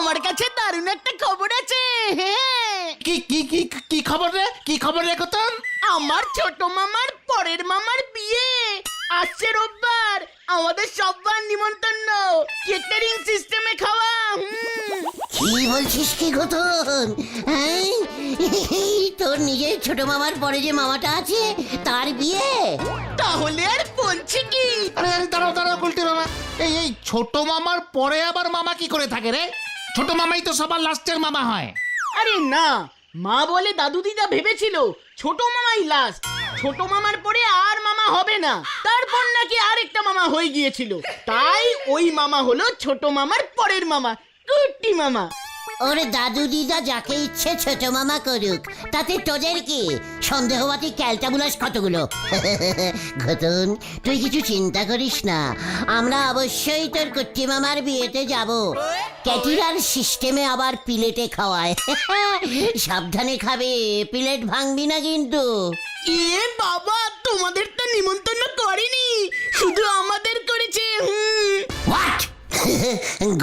আমার কাছে দারুণ একটা খবর আছে। হ্যাঁ, কি কি কি কি খবর রে? কি খবর রে কতন? আমার ছোট মামার পরের মামার বিয়ে আসছে রোববার। আমাদের সবার নিমন্ত্রণ, কেটারিং সিস্টেমে খাওয়া। কি বলছিস কি ঘটন? হ্যাঁ, তোর নিজের ছোট মামার পরে যে মামাটা আছে তার বিয়ে? তাহলে আর বলছি কি? আরে আরে দাঁড়াও দাঁড়াও গুলটে মামা, এই এই ছোট মামার পরে আবার মামা কি করে থাকে রে? ছোট মামাই তো সবার লাস্টের মামা হয়। আরে না, মা বলে দাদু দিদা ভেবেছিল ছোট মামাই লাস্ট, ছোট মামার পরে আর মামা হবে না। তারপর নাকি আরেকটা মামা হয়ে গিয়েছিল, তাই ওই মামা হলো ছোট মামার পরের মামা, কুট্টি মামা। ওরে দাদু দিদা যাকে ইচ্ছে ছোট মামা করুক, তাতে তোদের কি? সন্দেহবাদী ক্যালটাবুলাস কতগুলো। ঘটন, তুই কিছু চিন্তা করিস না, আমরা অবশ্যই তোর কুট্টি মামার বিয়েতে যাব। ক্যাটিরার সিস্টেমে আবার প্লেটে খাওয়ায়। সাবধানে খাবে, প্লেট ভাঙবি না কিন্তু। এ বাবা, তোমাদের তো নিমন্ত্রণ করেনি, শুধু আমাদের করেছে। হোয়াট?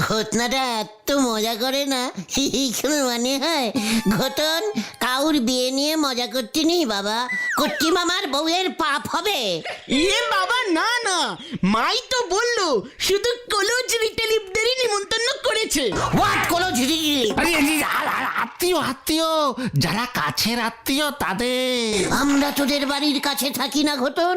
ঘটনাটা এত মজা করে না, কোনো মানে হয়? ঘটন, কাউর বিয়ে নিয়ে মজা করতে নেই বাবা, কুট্টি মামার বউয়ের পাপ হবে। এ বাবা না না, মাই তো বললো শুধু কলেজ রিটেলিভদেরই নিমন্ত্রণ করেছে। হোয়াট কোনো ঝিরি? আরে আত্মীয় আত্মীয়, যারা কাছের আত্মীয় তাদের। আমরা তোদের বাড়ির কাছে থাকি না ঘটন,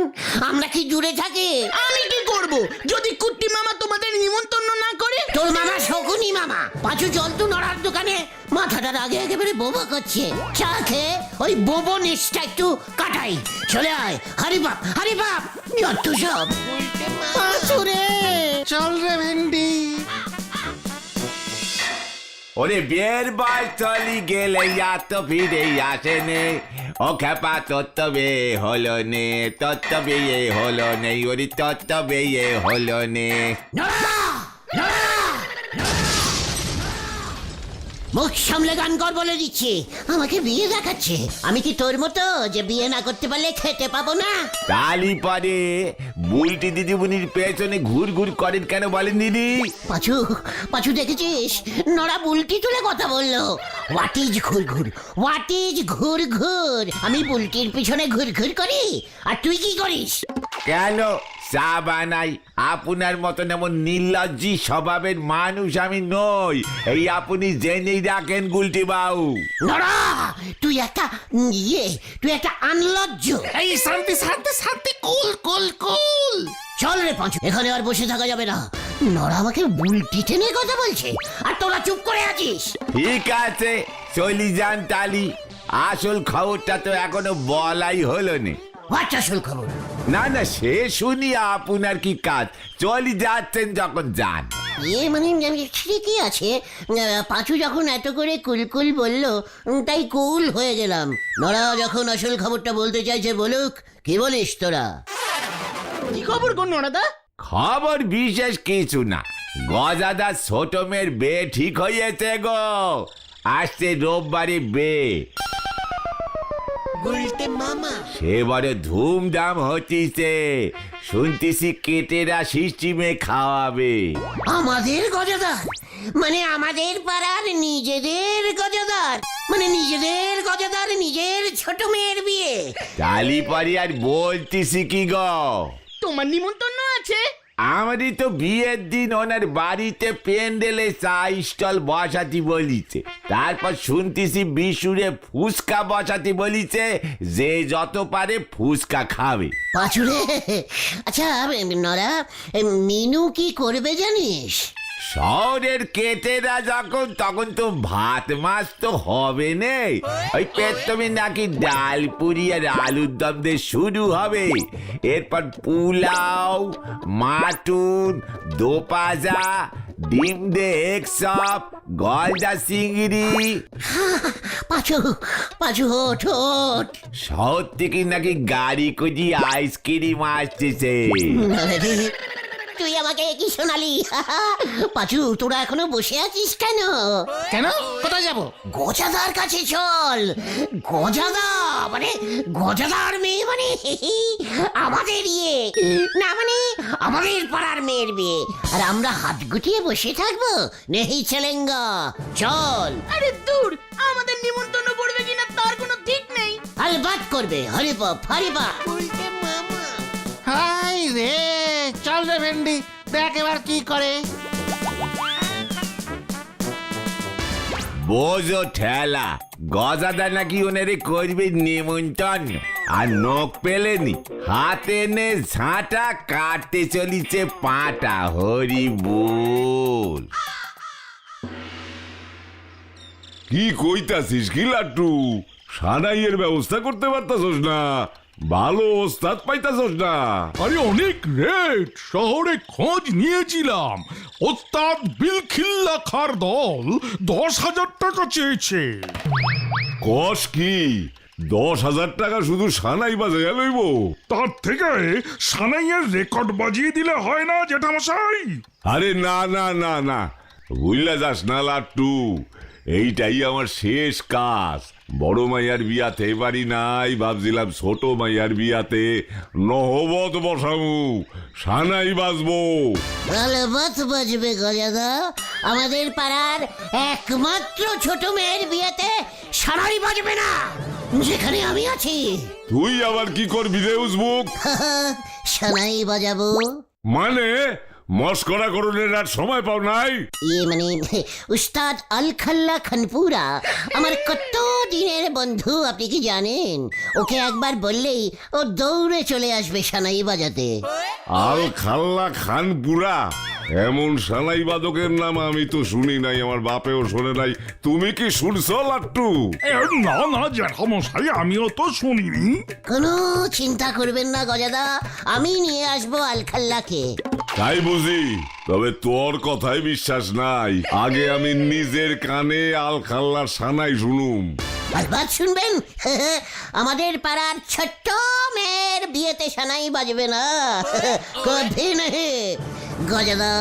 আমরা কি দূরে থাকি? আমি কি করব যদি কুট্টি মামা তোমাদের নিমন্ত্রণ না করে? তোর মামা শকুনি মামা পাঁচু জলতু নড়ার দোকানে মাথাটার আগে একেবারে বোবা করছে। চা খেয়ে ওই বোবো নিচটা একটু কাটাই। চলে আয়, হারি বাপ হারি বাপ, যত সব। পাঁচুরে চল রে ভেন্ডি। ওরে বিয়ের বয়স চলি গেলে এত ফিরে আসেনে, ও খেপা তত্ত্ব বিয়ে হলো নে, তত্ত্ব বিয়ে হলো নেই, ওরে তত্ত্ব বিয়ে হলো নে। মুখ সামলে গান কর বলে দিচ্ছি, আমাকে বিয়ে দেখাচ্ছে। আমি কি তোর মতো যে বিয়ে না করতে পারলে খেতে পাবো না? তালি পরে বুলটি দিদিমণির পেছনে ঘুর ঘুর করেন কেন বলেন দিদি? পাঁচু পাঁচু দেখেছিস, নড়া বুলটি তুলে কথা বললো। হোয়াট ইজ ঘুর ঘুর? হোয়াট ইজ ঘুর ঘুর? আমি বুলটির পিছনে ঘুর ঘুর করি, আর তুই কি করিস? কেন চা বানাই? আপনার মতন এমন নির্লজ্জি স্বভাবের মানুষ আমি নই, এই আপনি জেনেই রাখেন গুলটি বাবু। নড়া, তুই একটা তুই একটা আনলজ্জ। এই শান্তি শান্তি শান্তি, কুল কুল কুল। চল রে পাঁচু, এখানে আর বসে থাকা যাবে না। নড়া আমাকে বুলটি টেনে কথা বলছে, আর তোরা চুপ করে আছিস। ঠিক আছে, চলি যান তালি। আসল খবরটা তো এখনো বলাই হলো না। হোয়াট আসল খবর? না না, সে শুনি আপনার কি কাজ, চলি যাচ্ছেন যখন যান। মানে ঠিকই আছে, পাঁচু যখন এত করে কুলকুল বললো, তাই কুল হয়ে গেলাম। নড়া যখন আসল খবরটা বলতে চাইছে বলুক, কি বলিস তোরা? কি খবর গো নড়াদা? খবর বিশেষ কিছু না, গজাদার ছোট মেয়ের বিয়ে ঠিক হয়েছে গো, আসছে রোববারে বিয়ে। সেবারে ধুমধাম হচ্ছে, শুনতেছি কেটেরা সিস্টেমে খাওয়াবে। আমাদের গজাদার? মানে আমাদের পাড়ার নিজেদের গজাদার? মানে নিজেদের গজাদার নিজের ছোট মেয়ের বিয়ে? তালি পারি আর বলতেছি কি গো, তোমার নিমন্ত্রণ আছে? আমারই তো বিয়ের দিন ওনার বাড়িতে প্যান্ডেলে চা স্টল বসাতে বলিছে, তারপর শুনতেছি বিশুরে ফুচকা বসাতে বলিছে, যে যত পারে ফুচকা খাবে। পাঁচুরে, আচ্ছা নরা, মিনু কি করবে জানিস? শহরের কেটেরা যখন তখন তো ভাত মাছ তো হবে না, ওই পেট্রমে নাকি ডাল পুরি আর আলুর দম দিয়ে শুরু হবে, এরপর পোলাও, মাটন, দোপাজা, ডিম দে এক সব, গলদা চিংড়ি। পাঁচু পাঁচু ওঠ ওঠ। শহর থেকে নাকি গাড়ি করে আইসক্রিম আসতেছে। তুই আমাকে কি শোনালি? পাঁচু, তোরা এখনো বসে আছিস কেন? কেন, কোথায় যাব? গজাদার কাছে চল। গজাদা মানে গজাদার মেয়ে, মানে আমাদের ইয়ে না, মানে আমাদের পাড়ার মেয়ের বিয়ে, আর আমরা হাত গুটিয়ে বসে থাকবো? নেহি চলেঙ্গা, চল। আরে দূর, আমাদের নিমন্ত্রণ করবে কিনা তার কোনো ঠিক নেই। আলবাত করবে, হরিবাপ হরিবাপ। হাই রে, চল রে ভেন্ডি, দেখ এবার কি করে। বোঝো ঠেলা, গজাদা নাকি ওনারে করবে নিমন্ত্রণ, আর নখ পেলেনি, হাতে নে ঝাঁটা, কাটতে চলিছে পাটা। হরি বল। কি কইতাছিস কি লাট্টু? সানাইয়ের ব্যবস্থা করতে পারতাছস না? ভালো ওস্তাদ পাইতাছস না? আরে অনেক রেট, শহরে খোঁজ নিয়েছিলাম। ওস্তাদ বিলখিল্লা খার দল 10,000 টাকা চেয়েছে। কস কি 10,000 টাকা শুধু সানাই বাজাইয়া লইব? তার থেকে সানাইয়ের রেকর্ড বাজিয়ে দিলে হয় না জেঠামশাই? আরে না না না না, বুঝলা যাস না লাট্টু, এইটাই আমার শেষ কাজ। বড় মাইয়ার বিয়াতে পারি নাই, ভাবছিলাম ছোট মাইয়ার বিয়াতে নহবত বসামু, সানাই বাজবো। আলবাত বাজবে গজাদা। আমাদের পাড়ার একমাত্র ছোট মেয়ের বিয়েতে সারাই বাজবে না, যেখানে আমি আছি। তুই আবার কি করবি রে উজবুক? সানাই বাজাবো। মানে মস্করা করণের আর সময় পাও নাই? ইয়ে মানে উস্তাদ আলখাল্লা খানপুরা আমার কত দিনের বন্ধু, আপনি কি জানেন? ওকে একবার বললেই ও দৌড়ে চলে আসবে সানাই বাজাতে। আল খাল্লা খানপুরা, এমন সানাই বাদকের নাম আমি তো শুনি নাই, আমার বাপেও শোনে নাই। তুমি কি শুনছো লাট্টু? এ, না না জেঠামশাই, আমিও তো শুনিনি। কোনো চিন্তা করবেন না গজাদা, আমি নিয়ে আসবো আলখাল্লাকে। তাই বুঝি? তবে তোর কথাই বিশ্বাস নাই, আগে আমি নিজের কানে আল খাল্লার সানাই শুনুম। বারবার শুনবেন? আমাদের পাড়ার ছোট্ট মেয়ের বিয়েতে সানাই বাজবে না, কবে নেই। গজাদা,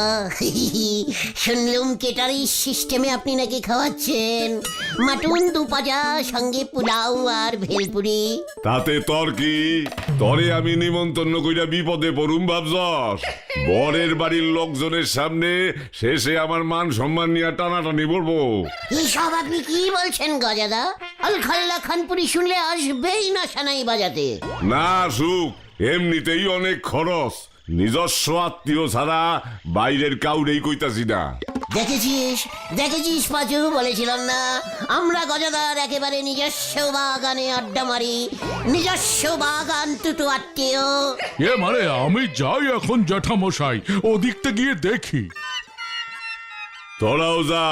শুনলুম কেটারি সিস্টেমে আপনি নাকি খাওয়াচ্ছেন মাটুন 2 পাজা, সঙ্গে পোলাও আর ভেলপুরি। তাতে তোর কি? তরে আমি নিমন্ত্রণ কইরা বিপদে পড়ুম ভাবছস? বরের বাড়ির লোকজনের সামনে শেষে আমার মান সম্মান নিয়ে টানাটানি পড়বো? এসব আপনি কি বলছেন গজাদা? আলখাল্লা খানপুরি শুনলে আসবেই না সানাই বাজাতে। না সুখ, এমনিতেই অনেক খরচ, নিজস্ব আত্মীয় ছাড়া বাইরের কাউরেই কইতাছি না। দেখেছিস দেখেছিস পাঁচু, বলেছিলাম না আমরা গজাদার একেবারে নিজস্ব বাগানে আড্ডা মারি, নিজস্ব বাগান দুটো আত্মীয়। এ মানে আমি যাই এখন জেঠামশাই, ওদিকতে গিয়ে দেখি। তোরাও যা,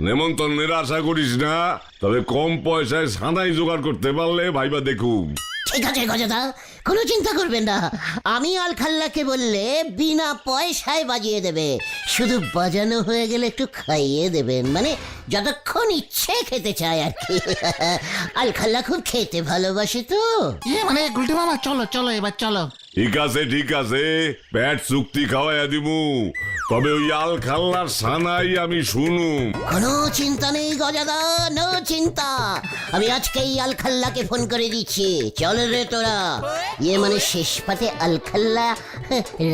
নেমন্তন্নের আশা করিস না, তবে কম পয়সায় সানাই জোগাড় করতে পারলে ভাইবা দেখুম। ঠিক আছে গজাদা, কোনো চিন্তা করবেন না, আমি আলখাল্লাকে বললে বিনা পয়সায় বাজিয়ে দেবে, শুধু বাজানো হয়ে গেলে একটু খাইয়ে দেবেন, মানে যতক্ষণ ইচ্ছে খেতে চায় আর কি। আলখাল্লা খুব খেতে ভালোবাসে তো। ইয়ে মানে গুলটি মামা, চলো চলো এবার চলো। ঠিক আছে, পেট চুক্তি খাওয়াইয়া দিমু, তবে ওই আল খাল্লার সানাই আমি শুনুম। কোনো চিন্তা নেই গজাদা, নো চিন্তা। আমি আজকেই আলখাল্লাকে ফোন করে দিচ্ছি, চল রে তোরা। ইয়ে মানে শেষ পাতে আলখাল্লা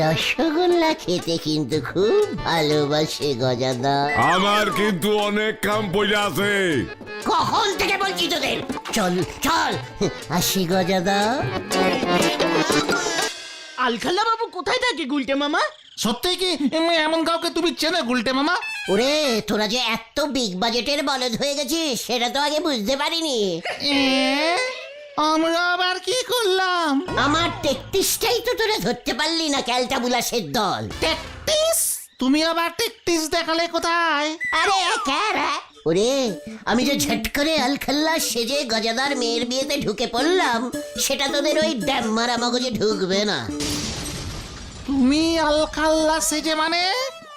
রসগোল্লা খেতে কিন্তু খুব ভালোবাসে গজাদা। আমার কিন্তু অনেক কাম পড়ে আছে। কখন থেকে বলছি তোদের, চল চল, আসি গজাদা। আলখাল্লা বাবু কোথায় থাকে গুলটে মামা? সত্যি কি এমন কাউকে তুমি চেনো গুলটে মামা? ওরে, তোরা যে এত বিগ বাজেটের বলদ হয়ে গেছিস সেটা তো আগে বুঝতে পারিনি। আমরা আবার কি করলাম? আমার 33টাই তো তোরা ধরতে পারলি না, ক্যালটা বুলাসের দল। 33? তুমি আবার 33 দেখালে কোথায়? আরে ক্যারা, ওরে আমি যে ঝট করে আলখাল্লা সেজে গজাদার মেয়ের বিয়েতে ঢুকে পড়লাম, সেটা তোদের ওই ড্যাম মারা মগজে ঢুকবে না। তুমি আলখাল্লা সেজে মানে?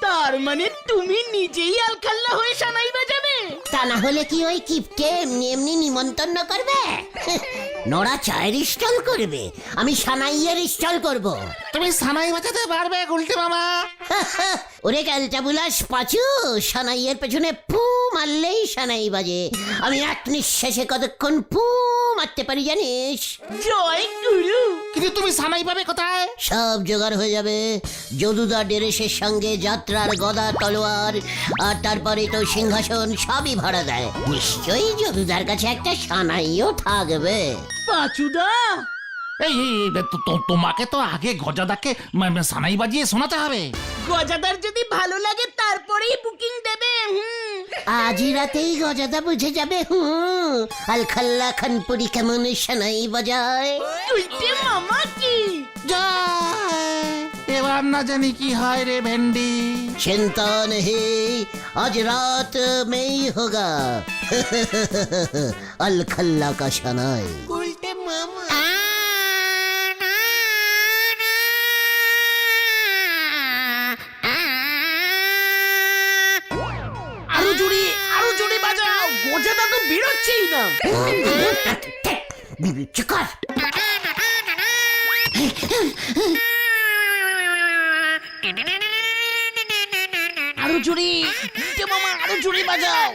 তার মানে তুমি নিজেই আলখাল্লা হয়ে সানাই বাজাবে? তা না হলে কি ওই কিপকে এমনি এমনি নিমন্ত্রণ করবে? নোরা চায়ের স্টল করবে, আমি সানাইয়ের স্টল করব। তুমি সানাই বাজাতে পারবে গুলটে মামা? ওরে ক্যালটা বুলাস পাচু, সানাইয়ের পেছনে পু মারলেই সানাই বাজে। আমি এক নিঃশ্বাসে কতক্ষণ পু মারতে পারি জানিস? জয় গুরু। কিন্তু তুমি সানাই পাবে কোথায়? সব জোগাড় হয়ে যাবে। যদুদা ডেরেসের সঙ্গে যাত্রার গদা তলোয়ার আর তারপরে তো সিংহাসন সবই ভাড়া দেয়। নিশ্চয়ই যদুদার কাছে একটা সানাইও থাকবে। পাচুদা, এই তোমাকে তো আগে গজাদাকে সানাই বাজিয়ে শোনাতে হবে। গজাদার যদি ভালো লাগে তারপরেই বুকিং দেবে। আজই রাতেই গজাদা বুঝে যাবে। আলখাল্লা খানপুরি কেমন সানাই বাজায়। উল্টে মামা কি? জয়! এবার না জানি কি হয় রে ভেন্ডি। চিন্তা নেই, আজ রাত में ही होगा। अलखल्ला का शनाई। আরো জোরে বাজাও, গজাদা তো বেরোচ্ছেই না। চুপ কর। আরো জোরে, উল্টে মামা আরো জোরে বাজাও।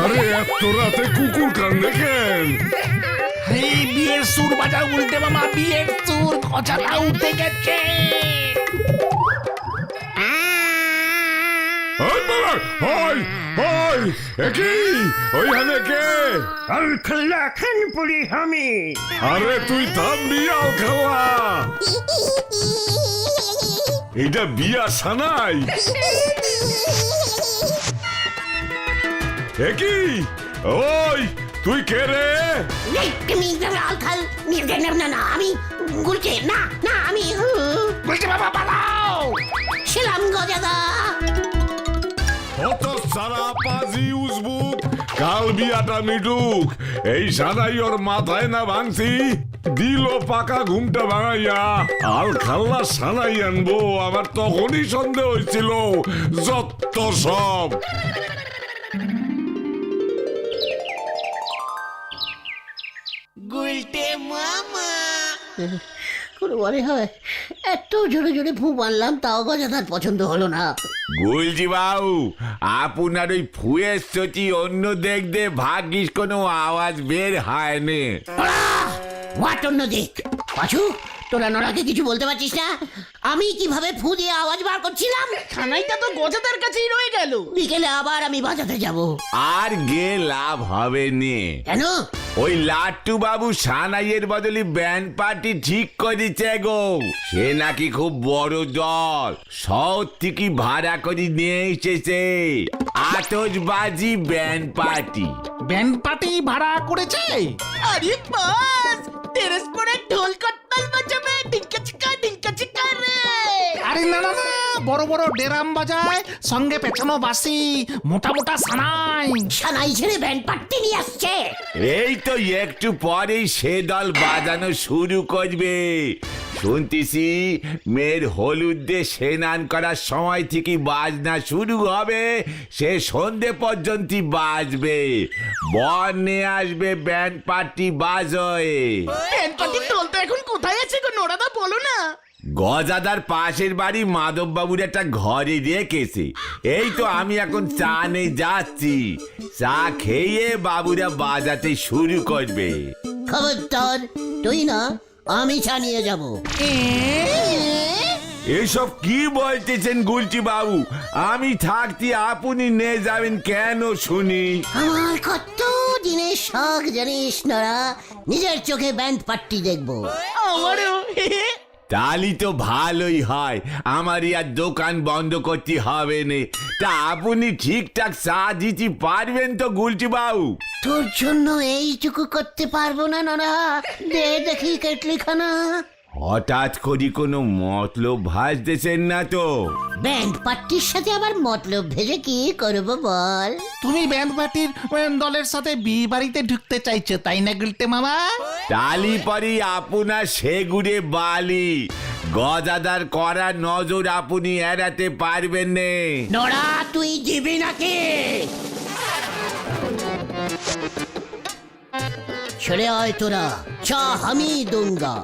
আরে এত রাতে কুকুর কান্দে কেন? এই বিয়ের সুর বাজাও উল্টে মামা, বিয়ের সুর। গজাদা উঠে গেছে। ওই বাবা, ওই ওই একই ওইখানে কে? আলখাল্লা খানপুরি আমি। আরে তুই থামবি আলখাল্লা। এটা বিয়া সানাই। একই ওই তুই কে রে? না আমি গুলকে, না না আমি উল্টে মামা পালাও। ছিলাম গজাদা। অত সারা পাজি উজবুক, কাল বিয়াটা মিটুক। এই সানাই ওর মাথায় না ভাঙছি, দিল পাকা ঘুমটা ভাঙাইয়া আল খাল্লা সানাই আনবো। আমার তখনই সন্দেহ হয়েছিল যত সব। কোনো মনে হয় এত জোরে জোরে ফু মারলাম, তাও গজাদার পছন্দ হলো না। গুলজি বাবু, আপনার ওই ফুয়ের সচি অন্য দেখতে ভাগ্যিস কোনো আওয়াজ বের হয়নি। হোয়াট অন্য দিক? পাছু, তোরা নোরাকে কিছু বলতে পারছিস না? আমি কিভাবে ফু দিয়ে আওয়াজ বার করছিলাম? খানাইটা তো গজাদার কাছেই রয়ে গেল। বিকেলে আবার আমি বাজাতে যাব। আর গে লাভ হবে নে। কেন? ওই লাট্টু বাবু সানাইয়ের বদলে ব্যান্ড পার্টি ঠিক করেছে গো। সে নাকি খুব বড় দল, শহর থেকে ভাড়া করে নিয়ে এসেছে। আতশবাজি ব্যান্ড পার্টি। ব্যান্ড পার্টি ভাড়া করেছে? আরে বাস, টেরেস পরে ঢোল কট্টাল বাজাবে, ডিঙ্কা চিকা রে। আরে না না না, বড় বড় ডেরাম বাজায়, সঙ্গে পেছনো বাসি, মোটা মোটা সানাই। সানাই ছেড়ে ব্যান্ড পার্টি নিয়ে আসছে। এই তো একটু পরেই সে দল বাজানো শুরু করবে। শুনতেছি মেয়ের হলুদে স্নান করার সময় থেকে বাজনা শুরু হবে, সে সন্ধে পর্যন্ত বাজবে। বর নিয়ে আসবে ব্যান্ড পার্টি বাজয়ে। ব্যান্ড পার্টির দল তো এখন কোথায় আছে গো নোরাদা, বলো না। গজাদার পাশের বাড়ি মাধব বাবুর একটা ঘরে রেখেছে। এই তো আমি এখন চা নিয়ে যাচ্ছি, চা খেয়ে বাবুরা বাজাতে শুরু করবে। খবরদার, তুই না, আমি ছানিয়ে যাব। এসব কি বলতেছেন গুলটি বাবু? আমি থাকতে আপনি নিয়ে যাবেন কেন শুনি? আমার কত দিনের শখ জানিস নরা, নিজের চোখে ব্যান্ড পার্টি দেখবো। আমারও। তালি তো ভালোই হয়, আমার আর দোকান বন্ধ করতে হবে না। তা আপনি ঠিকঠাক চা দিতে পারবেন তো গুলটি বাবু? তোর জন্য এইটুকু করতে পারবো না নরা, দে দেখি কেটলি খানা। হঠাৎ করে কোনো মতলব ভাসতেছেন না তো? ব্যান্ড পার্টির সাথে আবার মতলব ভেজে কি করবো বল? তুমি ব্যান্ড পার্টির দলের সাথে বিয়ে বাড়িতে ঢুকতে চাইছো তাই না গুলটে মামা? তালি পরি আপনার সেগুড়ে বালি, গদাদার করা নজর আপনি এড়াতে পারবেন নে। নোরা তুই দিবি নাকি? চলে আয় তোরা, চা আমি দুঙ্গা।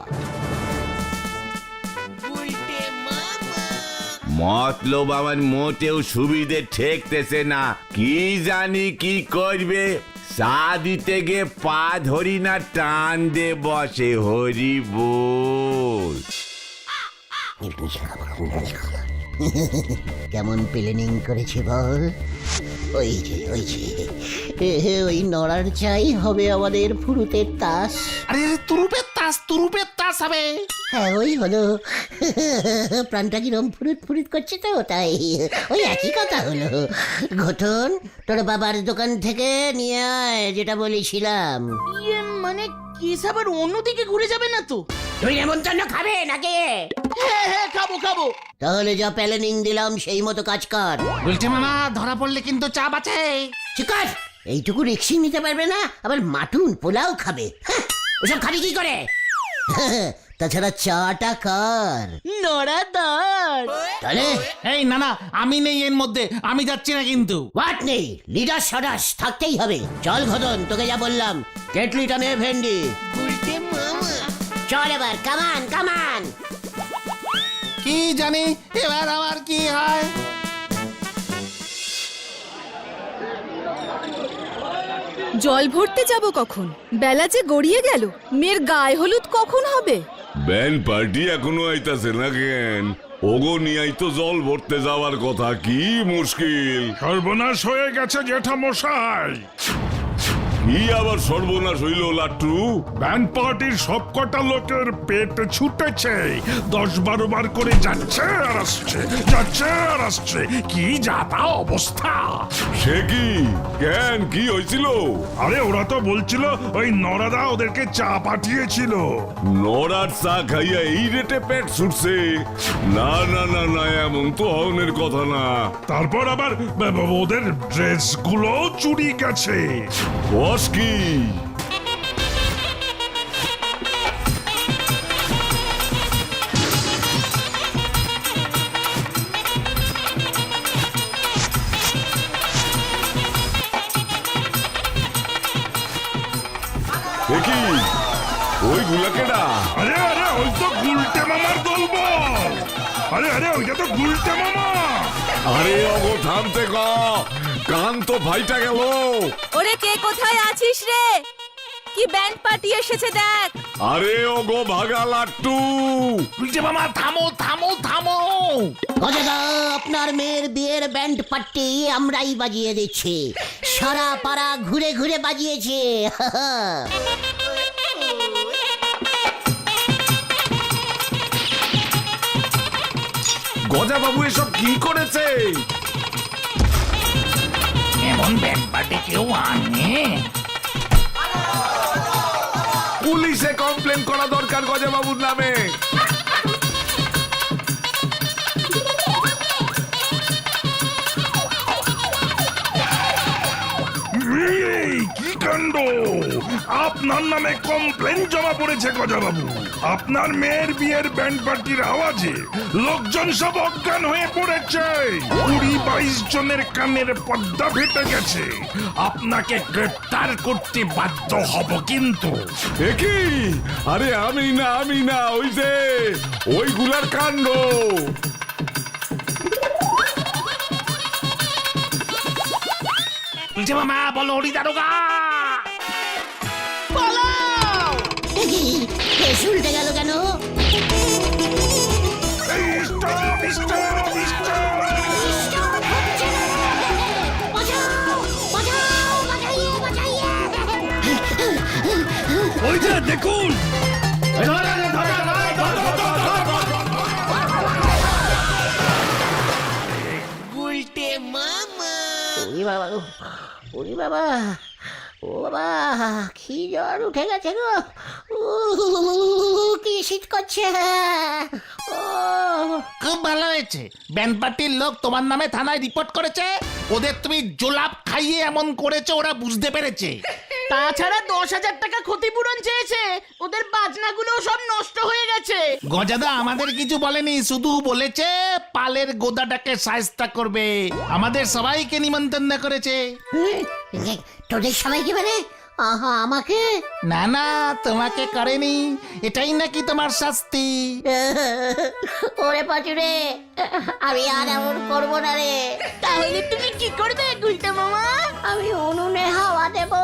মতলব আমার মোটেও সুবিধে ঠেকতেছে না, কি জানি কি করবে। চা দিতে গে পা ধরি না টান দে বসে, হরি বল। কেমন প্ল্যানিং করেছে বল? ওই যে ওই নড়ার চাই হবে আমাদের ফুরুতের তাস। আরে তুরুপের তাস হবে। হ্যাঁ ওই হলো। প্রাণটা কিরম ফুরুত করছে তো, তাই ওই একই কথা হলো। ঘটন তোর বাবার দোকান থেকে নিয়ে আয় যেটা বলেছিলাম। ইয়ে মানে কেস আবার অন্যদিকে ঘুরে যাবে না তো? তুই নেমন্তন্ন খাবে নাকি? হ্যাঁ খাবো। তাহলে যা প্ল্যানিং দিলাম সেই মতো কাজ কর। গুলটে মামা ধরা পড়লে কিন্তু চাপ আছে। ঠিক আছে, এইটুকু রিক্সি নিতে পারবে না, আবার মাটুন পোলাও খাবে। হ্যাঁ, ওসব খাবি কি করে? তাছাড়া চাটা কার? নড়াদার। তাহলে এই না আমি নেই এর মধ্যে, আমি যাচ্ছি না কিন্তু। হোয়াট নেই, লিডার সদাস থাকতেই হবে। চল ঘটন, তোকে যা বললাম কেটলিটা নে ভেন্ডি। চল এবার, কামান। কি জানি এবার আবার কি হয়। জল ভরতে যাব কখন? বেলা যে গড়িয়ে গেল। মেয়ের গায়ে হলুদ কখন হবে? ব্যান্ড পার্টি এখনো আইতাছে না কেন? ওগো নিয়াই তো জল ভরতে যাওয়ার কথা, কি মুশকিল। সর্বনাশ হয়ে গেছে জেঠামশাই। কি আবার সর্বনাশ হইল লাট্টু? ব্যান্ড পার্টির সবকটা লোকের পেট ছুটেছে, 10-12 বার করে যাচ্ছে আর আসছে। কি যাতা অবস্থা! সে কি? কেন, কি হয়েছিল? আরে ওরা তো বলছিল ওই নরাদা ওদেরকে চা পাঠিয়েছিল। নড়ার চা খাইয়া এই রেটে পেট ছুটছে? না, এমন তো হওয়ার কথা না। তারপর আবার ওদের ড্রেসগুলো চুরি গেছে। বস কি? দেখি ওই গুলাকেটা। আরে ওই তো গুলটে মামার দলবল। আরে ওইটা তো গুলটে মামা। আরে অগো থামতে গ, কান তো ভাইটা গেল। ওরে কে কোথায় আছিস রে? কি ব্যান্ড পার্টি এসেছে দেখ। আরে ওগো ভাগা লাট্টু। গুলটে মামা থামো। গজাদা, আপনার মেয়ের বিয়ের ব্যান্ড পার্টি আমরাই বাজিয়ে দিচ্ছি। সারা পাড়া ঘুরে ঘুরে বাজিয়েছে। গজা বাবু এসব কি করেছে? এমন ব্যান্ড পার্টি কেউ আনে? পুলিশে কমপ্লেন করা দরকার গজা বাবুর নামে। এই কি কাণ্ড! আপনার নামে কমপ্লেন জমা পড়েছে গজাবাবু। আপনার মেয়ের বিয়ের ব্যান্ড পার্টির আওয়াজে লোকজন সব অজ্ঞান হয়ে পড়েছে। 20-22 জনের কানের পর্দা ফেটে গেছে। আপনাকে গ্রেপ্তার করতে বাধ্য হব কিন্তু। কি? আরে আমি না ওই যে ওইগুলার কাণ্ড। গুলটে মামা বলো হরি দারোগা। পালাও। কেস উল্টে গেল কেন? ওই যে দেখুন, ওরে বাবা, ও বাবা, কি জ্বর উঠে গেছে গো। কি শীত করছে। ও খুব ভালো হয়েছে, ব্যান্ড পার্টির লোক তোমার নামে থানায় রিপোর্ট করেছে। ওদের তুমি জোলাপ খাইয়ে এমন করেছে, ওরা বুঝতে পেরেছে। তাছাড়া 10,000 টাকা ক্ষতিপূরণ চেয়েছে, ওদের বাজনাগুলো সব নষ্ট হয়ে গেছে। গজাদা আমাদের কিছু বলেনি, শুধু বলেছে পালের গোদাটাকে সায়স্তা করবে। আমাদের সবাইকে নিমন্ত্রণ করেছে। তোদের সবাইকে মানে আমাকে? না না, তোমাকে করেনি, এটাই নাকি তোমার শাস্তি। ওরে পাচুরে, আমি আর এমন করবো না রে। তাহলে তুমি কি করবে গুলটে মামা? আমি উনুনে হাওয়া দেবো।